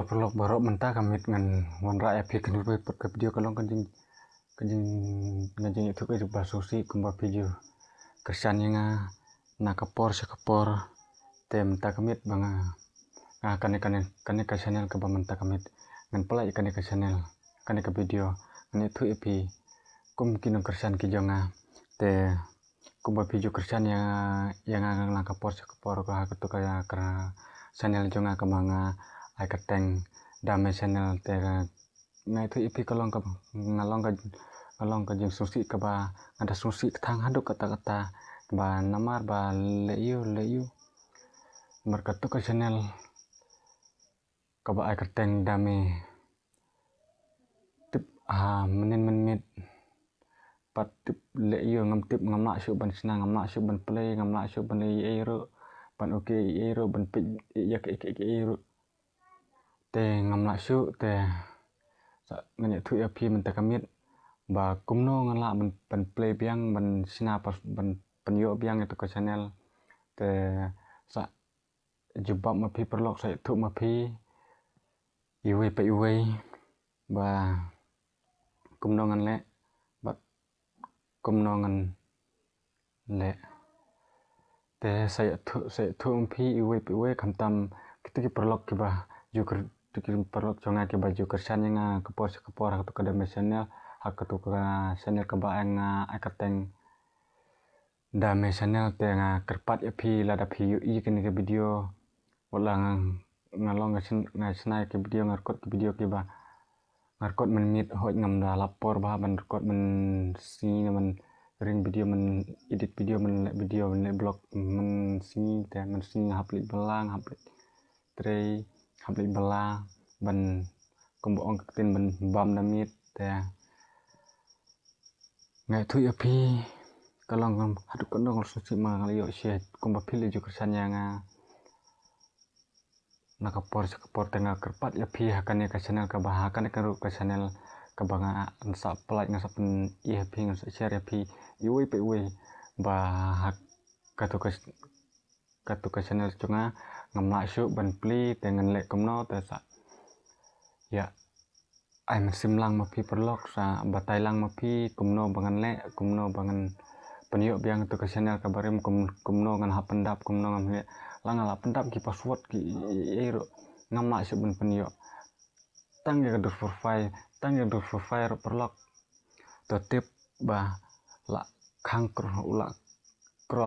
perlu barok mentah kamit ngan wan ra epi kan ke video kalong kanjing kanjing itu ke jumpa susi kumba video kersan yang na kapor sekapor te mentah kamit banga kane ka channel ke mentah kamit ngan pelai kane ka channel kane ka video ngan itu epi kum kinong kersan ki jonga te kumba video kersan yang na kapor sekapor ka tu kaya kera channel jonga kamanga ai kateng dame channel te na itu ipi kalong ngalong ka jeng susi ka ba ada susi thang haduk kata-kata ba namar ba leyu markatu ka channel ka ba ai kateng dame tip menit pat tip leyu ngam tip ngama syu ban senang ngama syu ban play ngama syu ban ero ban oke ero ban pik yak ero te ngamla syu te ngani thu ya phi mentah kamit ba kumno ngala ban play biang ban sina pas ban penyo biang itu ke channel te sa jebab ma phi perlok sa thu ma phi iwe pe iwe ba kumno ngan le ba kumno ngan le te saya thu phi iwe pe iwe kamtam kita perlok ke ba juker perlok jonga ke baju kersan yang kapor atau ke dame channel hak tu ke channel ke baeng akateng dame channel te kerpat ya phi lada phi i kini ke video wala ngalong ngasnai ke video ngarkot ke video ke ba ngarkot menit hoj ngam da lapor ba ban rekod men sini men ring video men edit video men video men blog men sini te men sini haplik belang haplik tre haplik bela ban kumbo ong tin ban bam damit te ngai thu ya phi kalong haduk kondong susi ma ngalio she kumba pili ju kersan yang nakapor sekapor tengah kerpat ya phi hakane ka channel ka bah hakane ka ru ka channel ka banga sa pelai ngasa pen ya phi ngasa share ya phi iwe pe iwe ba hak katu ka channel chunga ngamla syu ban pli tengan le komno te sa ya ai mesim lang ma phi perlok sa batai lang ma phi kumno bangan le kumno bangan penyo biang tu ka channel ka barim kumno ngan ha pendap kumno ngam le lang ala pendap ki password ki ero ngamla syu ban penyo tang ya do profile perlok to tip ba la khang kro ula